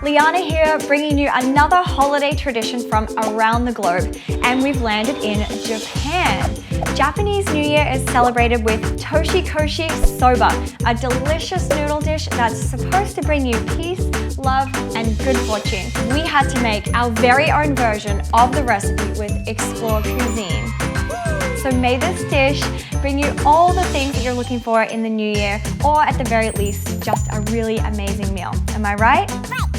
Liana here, bringing you another holiday tradition from around the globe, and we've landed in Japan. Japanese New Year is celebrated with Toshikoshi Soba, a delicious noodle dish that's supposed to bring you peace, love, and good fortune. We had to make our very own version of the recipe with Explore Cuisine. So may this dish bring you all the things that you're looking for in the new year, or at the very least, just a really amazing meal. Am I right? Right.